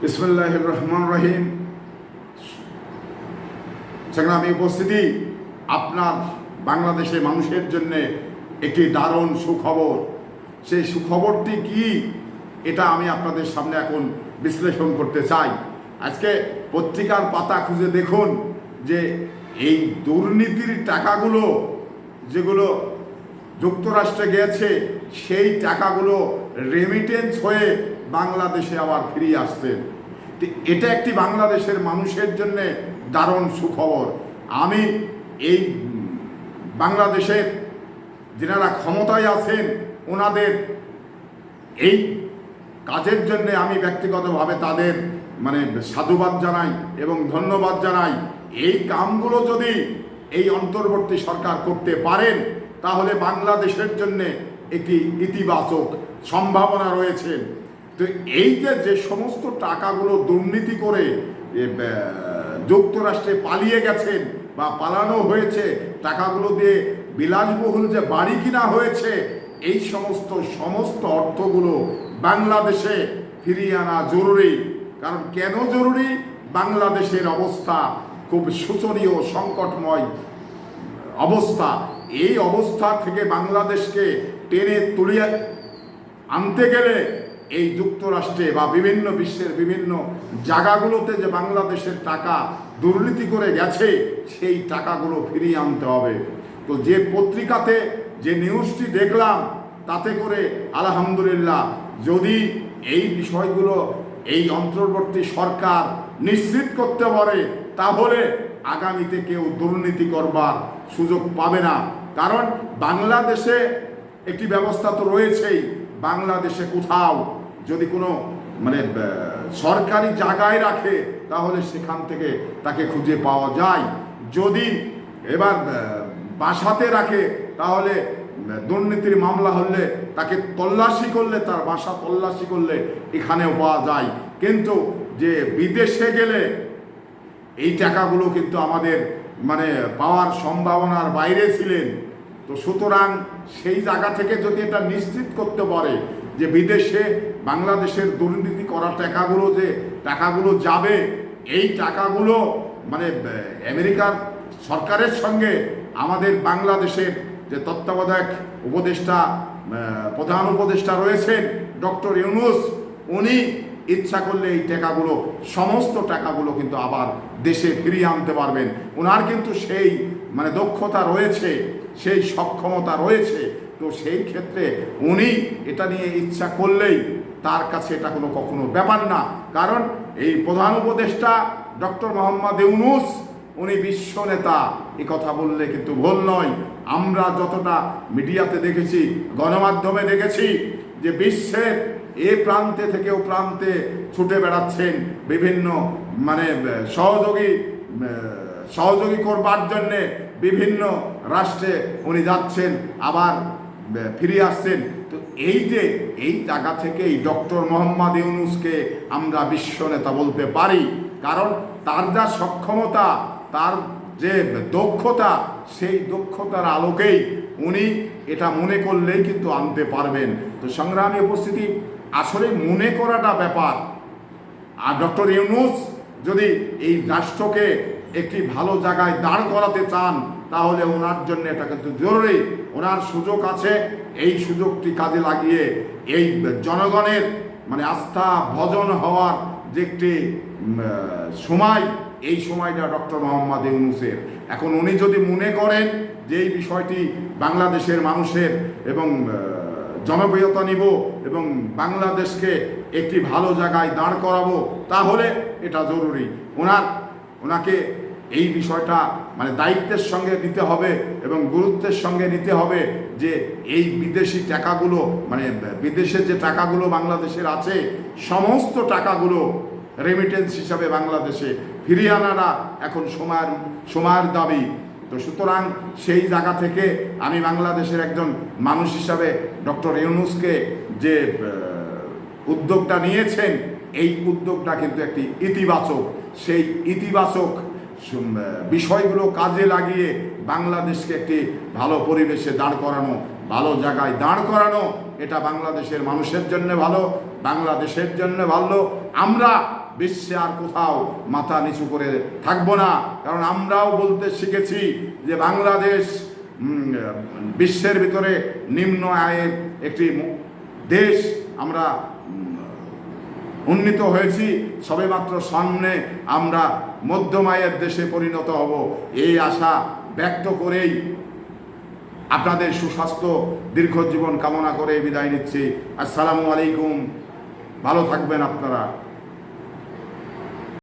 বিসমিল্লাহির রহমানির রহিম। সংগ্রামী উপস্থিতি, আপনার বাংলাদেশের মানুষের জন্য একটি দারুণ সুখবর। সেই সুখবরটি কি, এটা আমি আপনাদের সামনে এখন বিশ্লেষণ করতে চাই। আজকে পত্রিকার পাতা খুঁজে দেখুন যে এই দুর্নীতির টাকাগুলো যেগুলো যুক্তরাষ্ট্রে গেছে, সেই টাকাগুলো রেমিটেন্স হয়ে বাংলাদেশে আবার ফিরিয়ে আসছেন। এটা একটি বাংলাদেশের মানুষের জন্য দারুণ সুখবর। আমি এই বাংলাদেশের যারা ক্ষমতায় আছেন ওনাদের এই কাজের জন্য আমি ব্যক্তিগতভাবে তাদের সাধুবাদ জানাই এবং ধন্যবাদ জানাই। এই কামগুলো যদি এই অন্তর্বর্তী সরকার করতে পারেন তাহলে বাংলাদেশের জন্য একটি ইতিবাচক সম্ভাবনা রয়েছে। তো এই যে সমস্ত টাকাগুলো দুর্নীতি করে যুক্তরাষ্ট্রে পালিয়ে গেছেন বা পালানো হয়েছে, টাকাগুলো দিয়ে বিলাসবহুল যে বাড়ি কিনা হয়েছে, এই সমস্ত অর্থগুলো বাংলাদেশে ফিরিয়ে আনা জরুরি। কারণ কেন জরুরি? বাংলাদেশের অবস্থা খুব শোচনীয়, সংকটময় অবস্থা। এই অবস্থা থেকে বাংলাদেশকে টেনে তুলিয়ে আনতে গেলে এই যুক্তরাষ্ট্রে বা বিভিন্ন বিশ্বের বিভিন্ন জায়গাগুলোতে যে বাংলাদেশের টাকা দুর্নীতি করে গেছে, সেই টাকাগুলো ফিরিয়ে আনতে হবে। তো যে পত্রিকাতে যে নিউজটি দেখলাম, তাতে করে আলহামদুলিল্লাহ, যদি এই বিষয়গুলো এই অন্তর্বর্তী সরকার নিশ্চিত করতে পারে তাহলে আগামীতে কেউ দুর্নীতি করবার সুযোগ পাবে না। কারণ বাংলাদেশে একটি ব্যবস্থা তো রয়েছেই। বাংলাদেশে কোথাও যদি কোনো সরকারি জায়গায় রাখে তাহলে সেখান থেকে তাকে খুঁজে পাওয়া যায়। যদি এবার বাসাতে রাখে তাহলে দুর্নীতির মামলা হলে তাকে তল্লাশি করলে, তার বাসা তল্লাশি করলে এখানেও পাওয়া যায়। কিন্তু যে বিদেশে গেলে এই টাকাগুলো কিন্তু আমাদের পাওয়ার সম্ভাবনার বাইরে ছিলেন। তো সুতরাং সেই জায়গা থেকে যদি এটা নিশ্চিত করতে পারে যে বিদেশে বাংলাদেশের দুর্নীতি করা টাকাগুলো যাবে, এই টাকাগুলো আমেরিকার সরকারের সঙ্গে আমাদের বাংলাদেশের যে তত্ত্বাবধায়ক উপদেষ্টা, প্রধান উপদেষ্টা রয়েছেন ডক্টর ইউনূস, উনি ইচ্ছা করলে এই টাকাগুলো, সমস্ত টাকাগুলো কিন্তু আবার দেশে ফিরিয়ে আনতে পারবেন। ওনার কিন্তু সেই দক্ষতা রয়েছে, সেই সক্ষমতা রয়েছে। তো সেই ক্ষেত্রে উনি এটা নিয়ে ইচ্ছা করলেই তার কাছে এটা কখনো ব্যাপার না। কারণ এই প্রধান উপদেষ্টা ডক্টর মোহাম্মদ ইউনূস উনি বিশ্ব নেতা, এ কথা বললে কিন্তু ভুল নয়। আমরা যতটা মিডিয়াতে দেখেছি, গণমাধ্যমে দেখেছি যে বিশ্বের এ প্রান্তে থেকে ও প্রান্তে ছুটে বেড়াচ্ছেন, বিভিন্ন সহযোগী করবার জন্যে বিভিন্ন রাষ্ট্রে উনি যাচ্ছেন, আবার ফিরে আসছেন। তো এই জায়গা থেকেই ডক্টর মোহাম্মদ ইউনূসকে আমরা বিশ্ব নেতা বলতে পারি। কারণ তার যা সক্ষমতা, তার যে দক্ষতা, সেই দক্ষতার আলোকেই উনি এটা মনে করলেই কিন্তু আনতে পারবেন। তো সংগ্রামী উপস্থিতি, আসলে মনে করাটা ব্যাপার। আর ডক্টর ইউনূস যদি এই রাষ্ট্রকে একটি ভালো জায়গায় দাঁড় করাতে চান তাহলে ওনার জন্য এটা কিন্তু জরুরি। ওনার সুযোগ আছে, এই সুযোগটি কাজে লাগিয়ে এই জনগণের আস্থা ভজন হওয়ার যে একটি সময়, এই সময়টা ডক্টর মোহাম্মদ ইউনূসের। এখন উনি যদি মনে করেন যে এই বিষয়টি বাংলাদেশের মানুষের এবং জনপ্রিয়তা নিব এবং বাংলাদেশকে একটি ভালো জায়গায় দাঁড় করাবো, তাহলে এটা জরুরি। ওনাকে এই বিষয়টা দায়িত্বের সঙ্গে নিতে হবে এবং গুরুত্বের সঙ্গে নিতে হবে যে এই বিদেশি টাকাগুলো, বিদেশে যে টাকাগুলো বাংলাদেশের আছে, সমস্ত টাকাগুলো রেমিটেন্স হিসাবে বাংলাদেশে ফিরিয়ে আনাটা এখন সময়ের দাবি। তো সুতরাং সেই জায়গা থেকে আমি বাংলাদেশের একজন মানুষ হিসাবে ডক্টর ইউনূসকে যে উদ্যোগটা নিয়েছেন, এই উদ্যোগটা কিন্তু একটি ইতিবাচক। সেই ইতিবাচক বিষয়গুলো কাজে লাগিয়ে বাংলাদেশকে একটি ভালো পরিবেশে দাঁড় করানো, ভালো জায়গায় দাঁড় করানো, এটা বাংলাদেশের মানুষের জন্য ভালো, বাংলাদেশের জন্য ভালো। আমরা বিশ্বে আর কোথাও মাথা নিচু করে থাকবো না। কারণ আমরাও বলতে শিখেছি যে বাংলাদেশ বিশ্বের ভিতরে নিম্ন আয়ের একটি দেশ, আমরা উন্নীত হয়েছি, সবেমাত্র সামনে আমরা মধ্যম আয়ের দেশে পরিণত হব। এই আশা ব্যক্ত করেই আপনাদের সুস্বাস্থ্য দীর্ঘজীবন কামনা করে বিদায় নিচ্ছি। আসসালামু আলাইকুম, ভালো থাকবেন আপনারা।